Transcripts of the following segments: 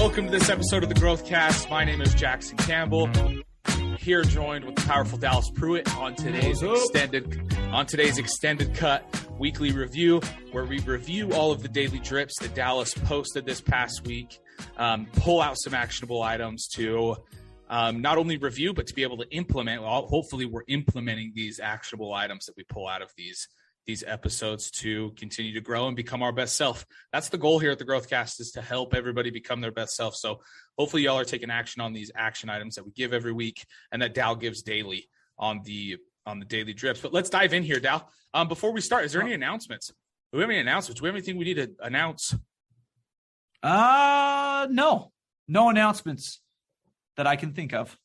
Welcome to this episode of the Growthcast. My name is Jackson Campbell. Here joined with the powerful Dallas Pruitt on today's extended cut weekly review, where we review all of the daily drips that Dallas posted this past week, pull out some actionable items to not only review, but to be able to implement. Well, hopefully we're implementing these actionable items that we pull out of these episodes to continue to grow and become our best self. That's the goal here at the Growthcast, is to help everybody become their best self. So hopefully y'all are taking action on these action items that we give every week and that Dal gives daily on the daily drips. But let's dive in here, Dal. Before we start, is there any announcements? Do we have any announcements? Do we have anything we need to announce? No announcements that I can think of.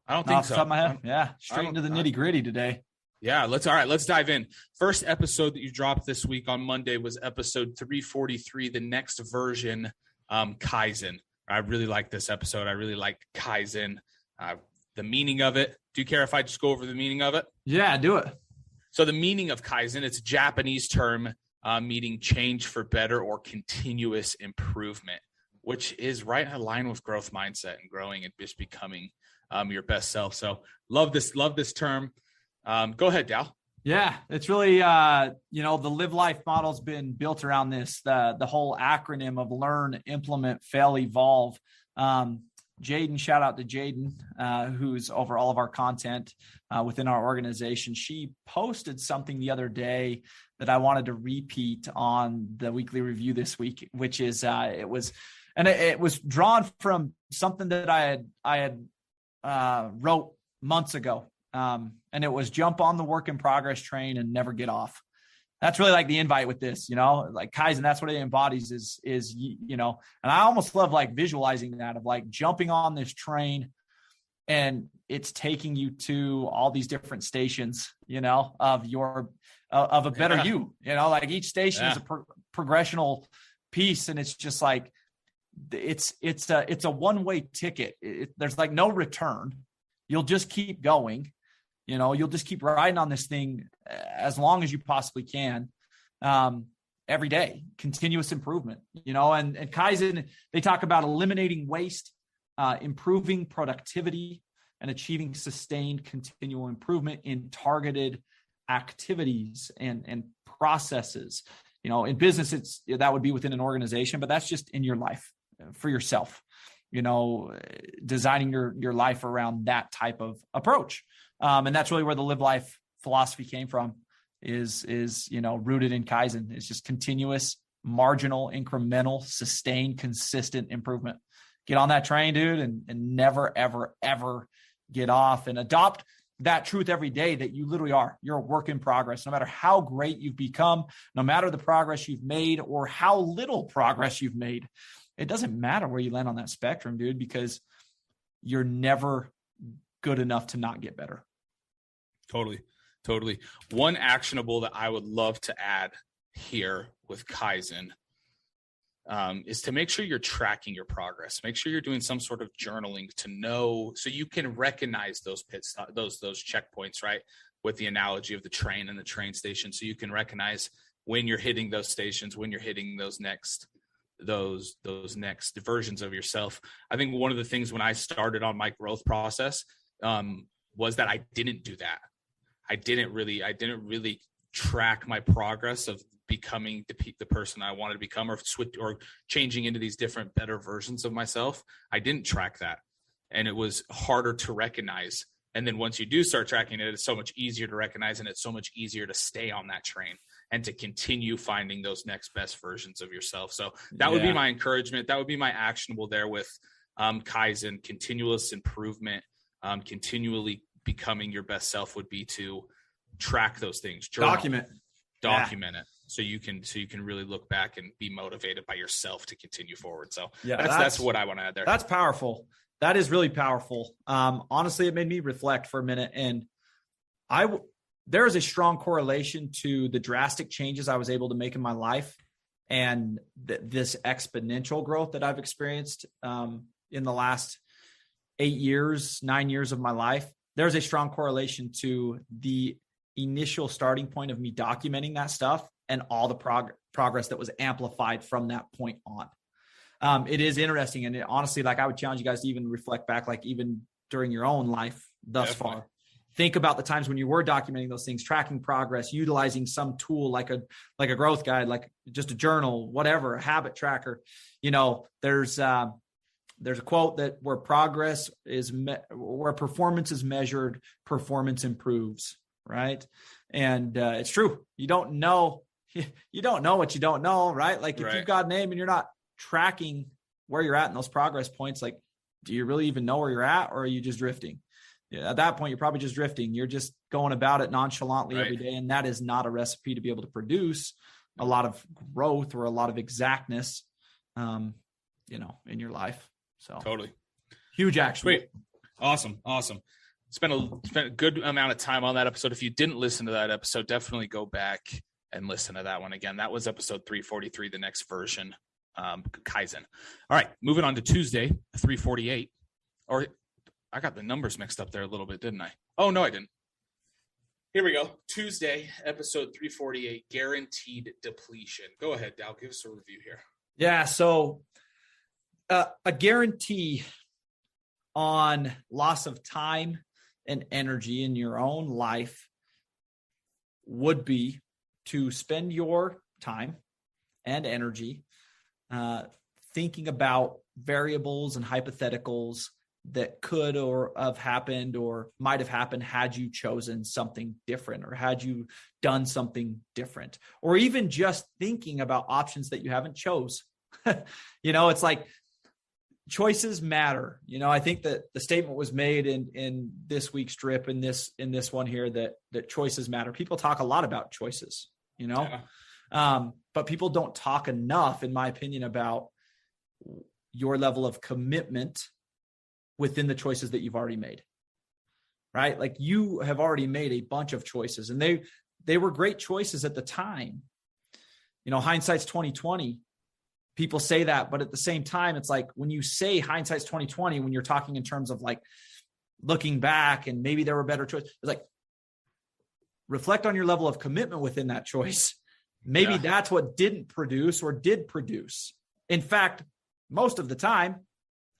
I don't think off so. The top of my head. Yeah, straight into the nitty gritty today. Yeah, let's dive in. First episode that you dropped this week on Monday was episode 343, the next version, Kaizen. I really like this episode. I really like Kaizen, the meaning of it. Do you care if I just go over the meaning of it? Yeah, do it. So the meaning of Kaizen, it's a Japanese term meaning change for better or continuous improvement, which is right in line with growth mindset and growing and just becoming your best self. So love this term. Go ahead, Dal. Yeah, it's really, the Live Life model's been built around this, the whole acronym of learn, implement, fail, evolve. Jaden, shout out to Jaden, who's over all of our content within our organization. She posted something the other day that I wanted to repeat on the weekly review this week, which is, it was drawn from something that I had wrote months ago. And it was jump on the work in progress train and never get off. That's really like the invite with this, like Kaizen, that's what it embodies is, and I almost love like visualizing that of like jumping on this train and it's taking you to all these different stations, of a better you, like each station is a progressional piece. And it's just like, it's a one-way ticket. There's like no return. You'll just keep going. You'll just keep riding on this thing as long as you possibly can, every day, continuous improvement, and Kaizen, they talk about eliminating waste, improving productivity, and achieving sustained continual improvement in targeted activities and processes. In business, that would be within an organization, but that's just in your life for yourself, designing your life around that type of approach. And that's really where the Live Life philosophy came from is rooted in Kaizen. It's just continuous, marginal, incremental, sustained, consistent improvement. Get on that train, dude, and never, ever, ever get off, and adopt that truth every day that you literally are. You're a work in progress. No matter how great you've become, no matter the progress you've made or how little progress you've made, it doesn't matter where you land on that spectrum, dude, because you're never good enough to not get better. Totally. One actionable that I would love to add here with Kaizen is to make sure you're tracking your progress. Make sure you're doing some sort of journaling to know, so you can recognize those those checkpoints, right? With the analogy of the train and the train station, so you can recognize when you're hitting those stations, when you're hitting those next versions of yourself. I think one of the things when I started on my growth process was that I didn't do that. I didn't really track my progress of becoming the person I wanted to become, or changing into these different, better versions of myself. I didn't track that, and it was harder to recognize. And then once you do start tracking it, it's so much easier to recognize, and it's so much easier to stay on that train and to continue finding those next best versions of yourself. So that would be my encouragement. That would be my actionable there with Kaizen, continuous improvement, continually becoming your best self would be to track those things, document it, so you can really look back and be motivated by yourself to continue forward. So that's what I want to add there. That's powerful. That is really powerful. Honestly, it made me reflect for a minute, and there is a strong correlation to the drastic changes I was able to make in my life and this exponential growth that I've experienced in the last 9 years of my life. There's a strong correlation to the initial starting point of me documenting that stuff and all the progress that was amplified from that point on. It is interesting. And honestly, like I would challenge you guys to even reflect back, like even during your own life thus far. Think about the times when you were documenting those things, tracking progress, utilizing some tool like a growth guide, like just a journal, whatever, a habit tracker. There's a quote that where performance is measured, performance improves, right? And it's true. You don't know what you don't know, right? Like if you've got an aim and you're not tracking where you're at in those progress points, like, do you really even know where you're at, or are you just drifting? Yeah, at that point, you're probably just drifting. You're just going about it nonchalantly every day. And that is not a recipe to be able to produce a lot of growth or a lot of exactness, in your life. So totally huge action. Sweet. Awesome. Spent a good amount of time on that episode. If you didn't listen to that episode, definitely go back and listen to that one again. That was episode 343, the next version, Kaizen. All right, moving on to Tuesday, 348. Or I got the numbers mixed up there a little bit, didn't I? Oh, no, I didn't. Here we go. Tuesday, episode 348, guaranteed depletion. Go ahead, Dal. Give us a review here. Yeah, so a guarantee on loss of time and energy in your own life would be to spend your time and energy thinking about variables and hypotheticals that could or have happened or might have happened had you chosen something different or had you done something different, or even just thinking about options that you haven't chose. It's like choices matter. I think that the statement was made in this week's drip, in this one here, that choices matter. People talk a lot about choices, but people don't talk enough, in my opinion, about your level of commitment within the choices that you've already made, right? Like you have already made a bunch of choices, and they were great choices at the time. Hindsight's 2020. People say that, but at the same time, it's like when you say hindsight's 2020, when you're talking in terms of like looking back and maybe there were better choices, it's like reflect on your level of commitment within that choice. Maybe that's what didn't produce or did produce. In fact, most of the time,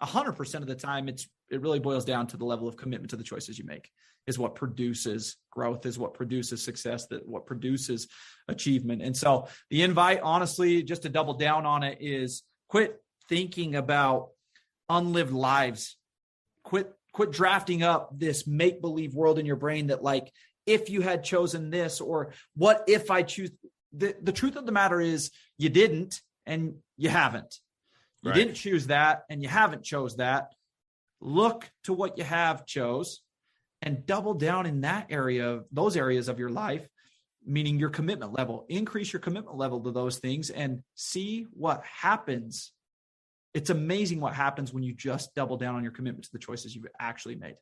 100% of the time, it really boils down to the level of commitment to the choices you make is what produces growth, is what produces success, that what produces achievement. And so the invite, honestly, just to double down on it, is quit thinking about unlived lives. Quit drafting up this make-believe world in your brain that like, if you had chosen this, or what if I choose, the truth of the matter is you didn't and you haven't. You didn't choose that and you haven't chose that. Look to what you have chose and double down in that area, those areas of your life, meaning your commitment level. Increase your commitment level to those things and see what happens. It's amazing what happens when you just double down on your commitment to the choices you've actually made.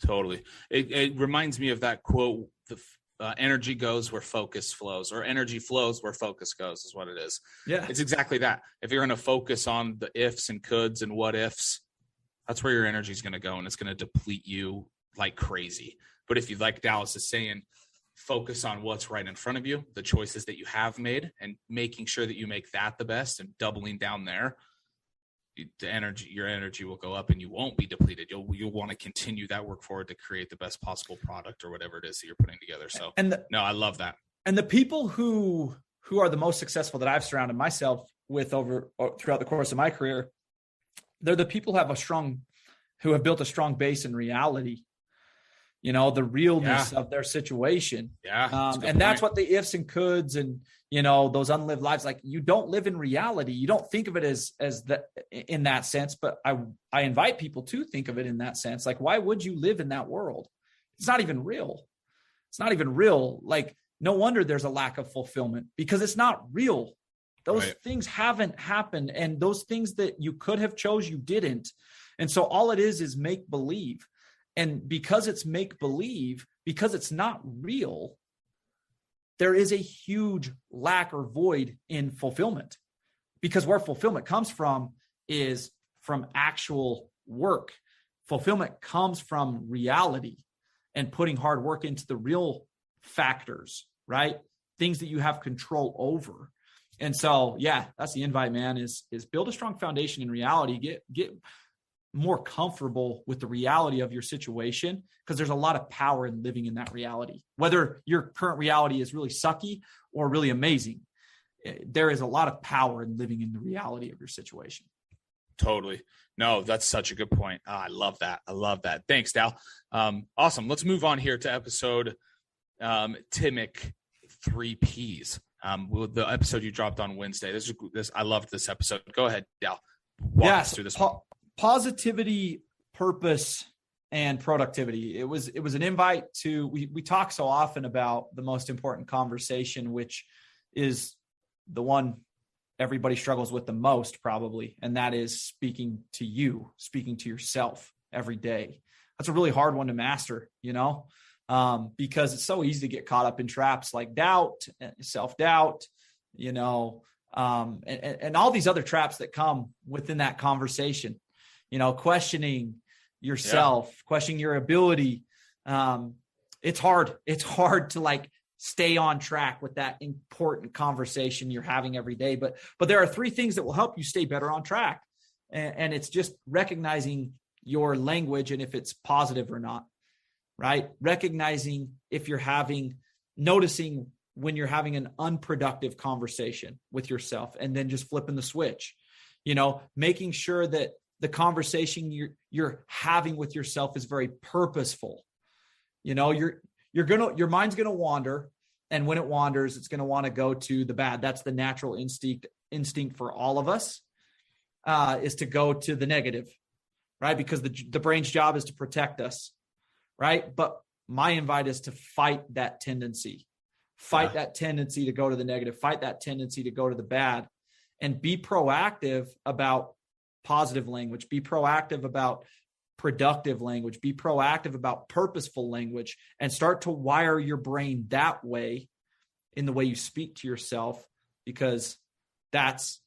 Totally. It reminds me of that quote, energy goes where focus flows, or energy flows where focus goes, is what it is. Yeah. It's exactly that. If you're going to focus on the ifs and coulds and what ifs, that's where your energy is going to go, and it's going to deplete you like crazy. But if you, like Dallas is saying, focus on what's right in front of you, the choices that you have made, and making sure that you make that the best and doubling down there, your energy will go up and you won't be depleted. You'll want to continue that work forward to create the best possible product or whatever it is that you're putting together. So no, I love that. And the people who are the most successful that I've surrounded myself with throughout the course of my career, they're the people who have built a strong base in reality, the realness of their situation. Yeah. And that's what the ifs and coulds and, those unlived lives, like you don't live in reality. You don't think of it as that in that sense, but I invite people to think of it in that sense. Like, why would you live in that world? It's not even real. It's not even real. Like, no wonder there's a lack of fulfillment because it's not real. Those things haven't happened. And those things that you could have chose, you didn't. And so all it is make believe. And because it's make believe, because it's not real, there is a huge lack or void in fulfillment, because where fulfillment comes from is from actual work. Fulfillment comes from reality and putting hard work into the real factors, right? Things that you have control over. And so, yeah, that's the invite, man, is build a strong foundation in reality. Get more comfortable with the reality of your situation, because there's a lot of power in living in that reality. Whether your current reality is really sucky or really amazing, there is a lot of power in living in the reality of your situation. Totally. No, that's such a good point. I love that. Thanks, Dal. Awesome. Let's move on here to episode Timic 3 Ps. The episode you dropped on Wednesday. I loved this episode. Go ahead, Dal. Walk us through this one. Positivity, purpose, and productivity. It was an invite to, we talk so often about the most important conversation, which is the one everybody struggles with the most, probably. And that is speaking to yourself every day. That's a really hard one to master, because it's so easy to get caught up in traps like doubt, self-doubt, and all these other traps that come within that conversation, questioning yourself, questioning your ability. It's hard. It's hard to stay on track with that important conversation you're having every day. But there are 3 things that will help you stay better on track. And it's just recognizing your language and if it's positive or not, right? Recognizing if noticing when you're having an unproductive conversation with yourself, and then just flipping the switch, making sure that the conversation you're having with yourself is very purposeful. Your mind's going to wander. And when it wanders, it's going to want to go to the bad. That's the natural instinct for all of us, is to go to the negative, right? Because the brain's job is to protect us, right? But my invite is to fight that tendency, that tendency to go to the negative, fight that tendency to go to the bad, and be proactive about positive language, be proactive about productive language, be proactive about purposeful language, and start to wire your brain that way in the way you speak to yourself, because that's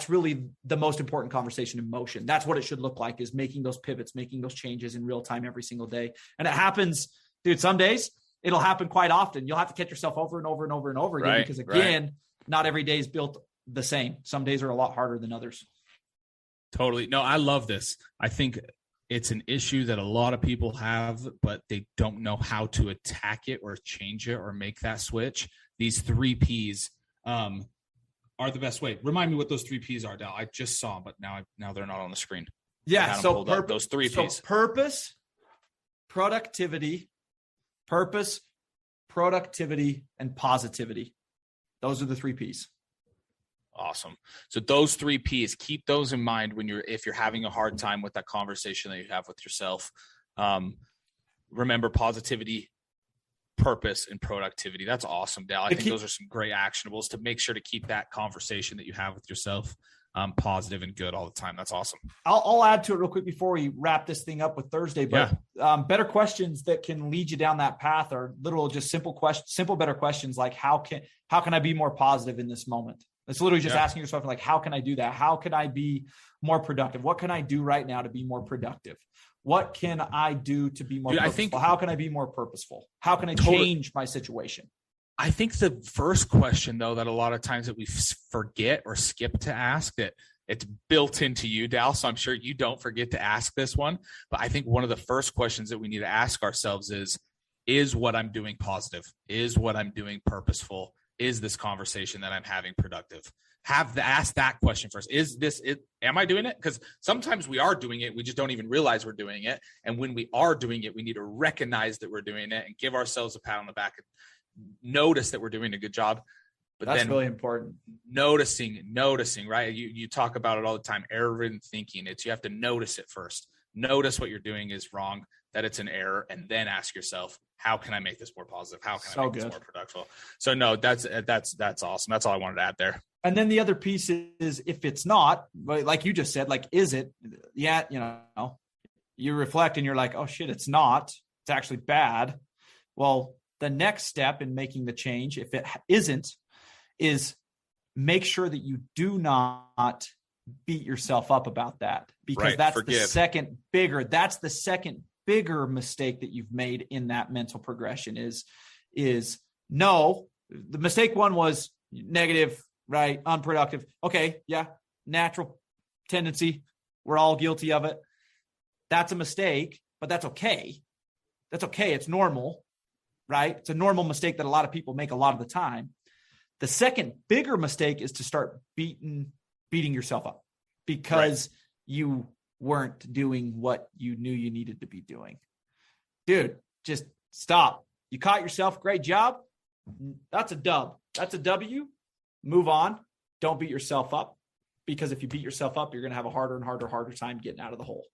really the most important conversation in motion. That's what it should look like, is making those pivots, making those changes in real time every single day. And it happens, dude, some days it'll happen quite often. You'll have to catch yourself over and over and over and over again, because again, not every day is built the same. Some days are a lot harder than others. Totally. No, I love this. I think it's an issue that a lot of people have, but they don't know how to attack it or change it or make that switch. These 3 Ps are the best way. Remind me what those 3 Ps are, Dal. I just saw them, but now they're not on the screen. Yeah. So those 3 Ps. Purpose, productivity, and positivity. Those are the 3 Ps. Awesome. So those 3 Ps, keep those in mind if you're having a hard time with that conversation that you have with yourself. Remember positivity, purpose, and productivity. That's awesome, Dal. I think those are some great actionables to make sure to keep that conversation that you have with yourself positive and good all the time. That's awesome. I'll add to it real quick before we wrap this thing up with Thursday, but better questions that can lead you down that path are literal, just simple, better questions like, how can I be more positive in this moment? It's literally just asking yourself, how can I do that? How can I be more productive? What can I do right now to be more productive? What can I do to be more purposeful? How can I be more purposeful? How can I change my situation? I think the first question, though, that a lot of times that we forget or skip to ask, that it's built into you, Dal, so I'm sure you don't forget to ask this one. But I think one of the first questions that we need to ask ourselves is what I'm doing positive? Is what I'm doing purposeful? Is this conversation that I'm having productive? Ask that question first. Is this it? Am I doing it? Because sometimes we are doing it. We just don't even realize we're doing it. And when we are doing it, we need to recognize that we're doing it and give ourselves a pat on the back and notice that we're doing a good job. But that's really important. Noticing, right? You talk about it all the time. Error-ridden thinking. You have to notice it first. Notice what you're doing is wrong, that it's an error, and then ask yourself, how can I make this more positive? How can I make this more productive? So no, that's awesome. That's all I wanted to add there. And then the other piece is, if it's not, like you just said, is it? Yeah, you reflect and you're like, oh shit, it's not. It's actually bad. Well, the next step in making the change, if it isn't, is make sure that you do not beat yourself up about that, because that's the second bigger mistake that you've made in that mental progression is no, the mistake one was negative, right? Unproductive. Okay. Yeah. Natural tendency. We're all guilty of it. That's a mistake, but that's okay. That's okay. It's normal, right? It's a normal mistake that a lot of people make a lot of the time. The second bigger mistake is to start beating yourself up because you weren't doing what you knew you needed to be doing. Dude, just stop. You caught yourself. Great job. That's a dub. That's a W. Move on. Don't beat yourself up, because if you beat yourself up, you're going to have a harder and harder time getting out of the hole.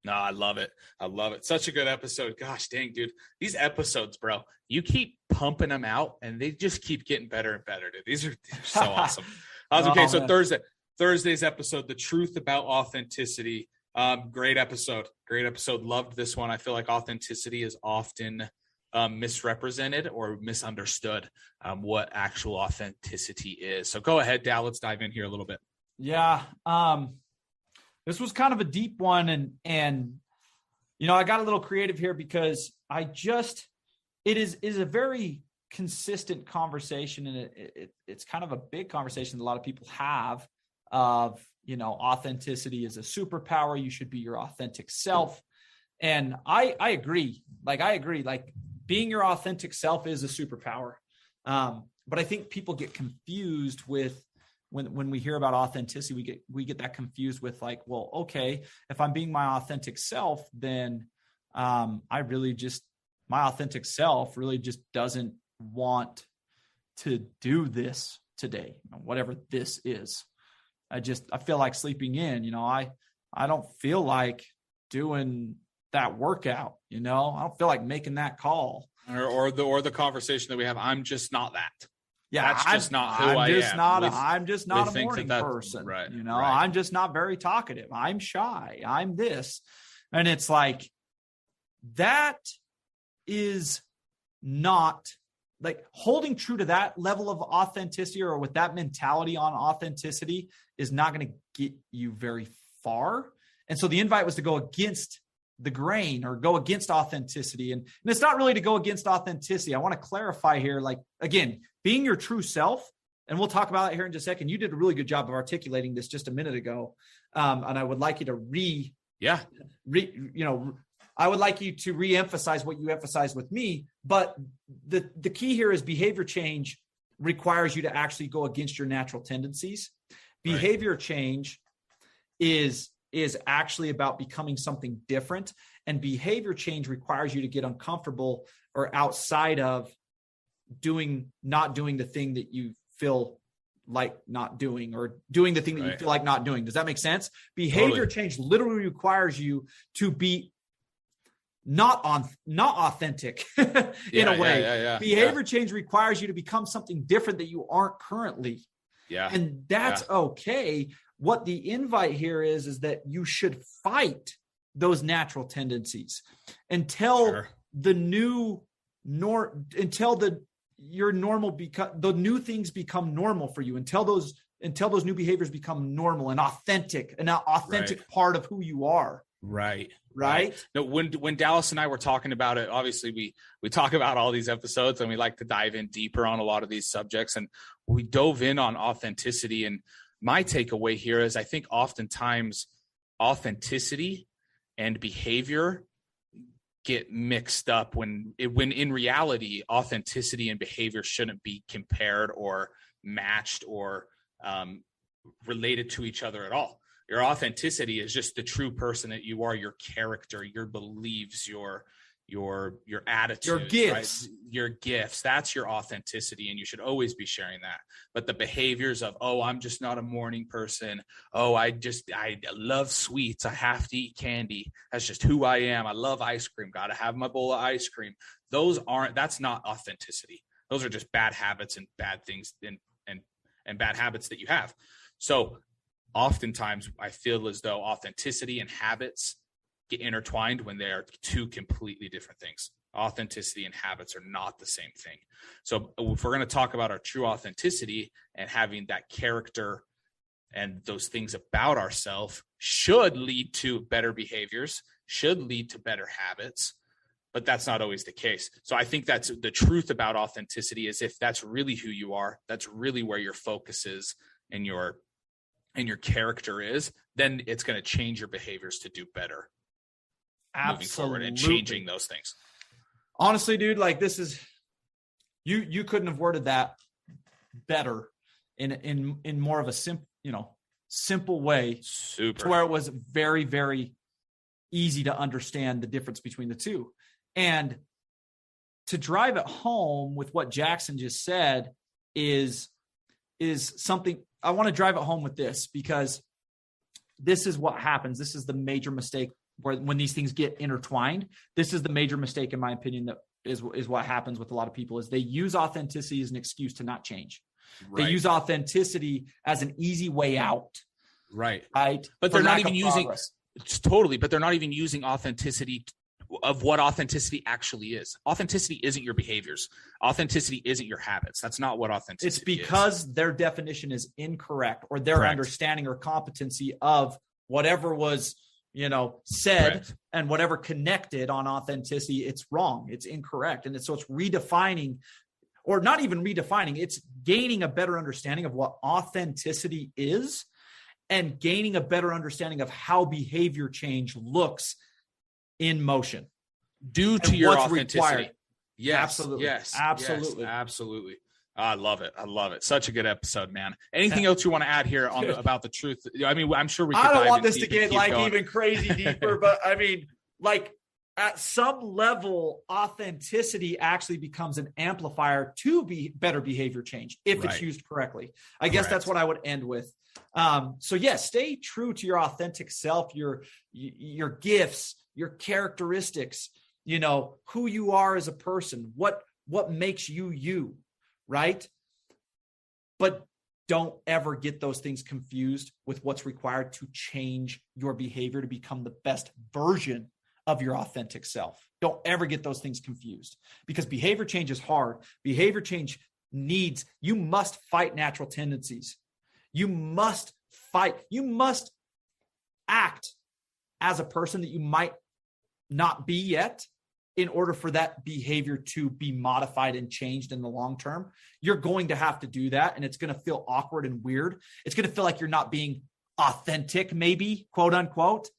No, I love it. I love it. Such a good episode. Gosh dang, dude. These episodes, bro, you keep pumping them out and they just keep getting better and better, dude. These are so awesome. Okay, so man. Thursday's episode, The Truth About Authenticity. Great episode. Loved this one. I feel like authenticity is often misrepresented or misunderstood, what actual authenticity is. So go ahead, Dal. Let's dive in here a little bit. Yeah. This was kind of a deep one. And, you know, I got a little creative here because it is a very consistent conversation. And it's kind of a big conversation that a lot of people have of, you know, authenticity is a superpower. You should be your authentic self. And I agree. Like being your authentic self is a superpower. But I think people get confused with, when we hear about authenticity, we get that confused with like, well, okay, if I'm being my authentic self, then my authentic self really just doesn't want to do this today, whatever this is. I feel like sleeping in, you know, I don't feel like doing that workout, you know, I don't feel like making that call. Or the conversation that we have, I'm just not that. Yeah, that's just not who I am. I'm just not a morning person. Right. You know, right. I'm just not very talkative. I'm shy. I'm this. And it's like, that is not like holding true to that level of authenticity or with that mentality on authenticity is not going to get you very far. And so the invite was to go against the grain or go against authenticity. And it's not really to go against authenticity. I want to clarify here, like, again, being your true self, and we'll talk about it here in just a second. You did a really good job of articulating this just a minute ago. And I would like you to I would like you to re-emphasize what you emphasized with me. But the key here is behavior change requires you to actually go against your natural tendencies. Behavior change is actually about becoming something different. And behavior change requires you to get uncomfortable or outside of not doing the thing that you feel like not doing, or doing the thing that you feel like not doing. Does that make sense? Behavior change literally requires you to be not authentic in a way. Behavior change requires you to become something different that you aren't currently. Yeah. And that's okay. What the invite here is that you should fight those natural tendencies until the new your normal the new things become normal for you, until those new behaviors become normal and authentic, part of who you are. Right. No, when Dallas and I were talking about it, obviously we talk about all these episodes and we like to dive in deeper on a lot of these subjects, and we dove in on authenticity. And my takeaway here is I think oftentimes authenticity and behavior get mixed up when in reality, authenticity and behavior shouldn't be compared or matched or related to each other at all. Your authenticity is just the true person that you are, your character, your beliefs, your attitude, your gifts, right? Your gifts. That's your authenticity. And you should always be sharing that. But the behaviors of, oh, I'm just not a morning person. Oh, I love sweets. I have to eat candy. That's just who I am. I love ice cream. Got to have my bowl of ice cream. That's not authenticity. Those are just bad habits and bad things and bad habits that you have. So oftentimes I feel as though authenticity and habits get intertwined when they are two completely different things. Authenticity and habits are not the same thing. So if we're going to talk about our true authenticity and having that character and those things about ourselves should lead to better behaviors, should lead to better habits. but that's not always the case. So I think that's the truth about authenticity, is if that's really who you are, that's really where your focus is and your character is, then it's going to change your behaviors to do better. Absolutely. Moving forward and changing those things. Honestly, dude, like this is, you couldn't have worded that better in more of a simple way. Super. To where it was very, very easy to understand the difference between the two. And to drive it home with what Jackson just said is something I want to drive it home with this, because this is what happens. This is the major mistake when these things get intertwined. This is the major mistake, in my opinion, that is what happens with a lot of people, is they use authenticity as an excuse to not change. Right. They use authenticity as an easy way out. Right. Right. But they're not even using totally, but they're not even using authenticity of what authenticity actually is. Authenticity isn't your behaviors. Authenticity isn't your habits. That's not what authenticity is. It's because their definition is incorrect, or their understanding or competency of whatever was, said and whatever connected on authenticity, it's wrong. It's incorrect. And so it's redefining, or not even redefining, it's gaining a better understanding of what authenticity is and gaining a better understanding of how behavior change looks in motion due to your authenticity. Required. Yes, absolutely. Yes, absolutely. Yes, absolutely. I love it. I love it. Such a good episode, man. Anything else you want to add here on about the truth? I mean, I'm sure we could. I don't want this to get even crazy deeper, but I mean, at some level, authenticity actually becomes an amplifier to be better behavior change if it's used correctly. I guess that's what I would end with. So yes, stay true to your authentic self, your gifts, your characteristics, who you are as a person, what makes you, right? But don't ever get those things confused with what's required to change your behavior to become the best version of your authentic self. Don't ever get those things confused, because behavior change is hard. Behavior change you must fight natural tendencies. You must act as a person that you might not be yet in order for that behavior to be modified and changed in the long term. You're going to have to do that, and it's going to feel awkward and weird. It's going to feel like you're not being authentic, maybe, quote unquote.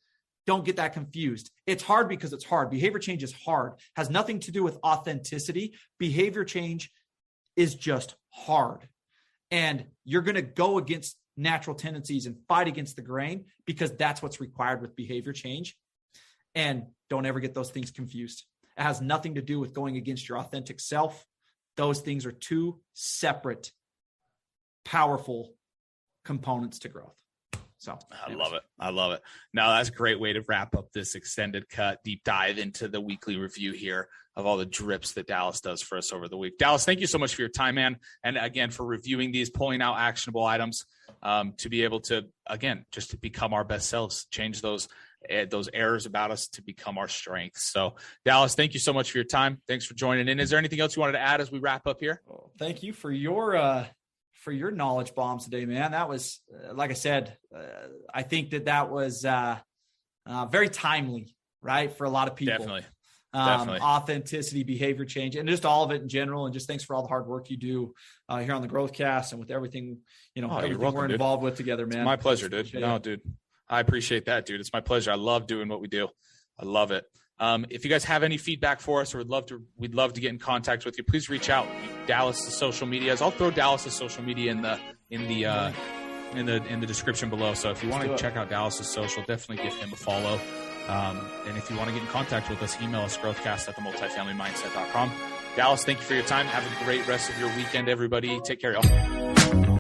Don't get that confused. It's hard because it's hard. Behavior change is hard. Has nothing to do with authenticity. Behavior change is just hard. And you're going to go against natural tendencies and fight against the grain, because that's what's required with behavior change. And don't ever get those things confused. It has nothing to do with going against your authentic self. Those things are two separate, powerful components to growth. So I love it. I love it. Now that's a great way to wrap up this extended cut, deep dive into the weekly review here of all the drips that Dallas does for us over the week. Dallas, thank you so much for your time, man. And again, for reviewing these, pulling out actionable items to be able to, again, just to become our best selves, change those errors about us to become our strengths. So Dallas, thank you so much for your time. Thanks for joining in. Is there anything else you wanted to add as we wrap up here? Well, thank you for your knowledge bombs today, man. That was, like I said, I think that was very timely, right? For a lot of people. Definitely. Authenticity, behavior change, and just all of it in general. And just thanks for all the hard work you do here on the Growthcast and with everything, everything we're involved with together, man. It's my pleasure, dude. No, dude. I appreciate that, dude. It's my pleasure. I love doing what we do. I love it. If you guys have any feedback for us, or we'd love to get in contact with you, please reach out. Dallas' social medias. I'll throw Dallas' social media in the description below. So if you want to check out Dallas' social, definitely give him a follow. And if you want to get in contact with us, email us growthcast@themultifamilymindset.com. Dallas, thank you for your time. Have a great rest of your weekend, everybody. Take care, y'all.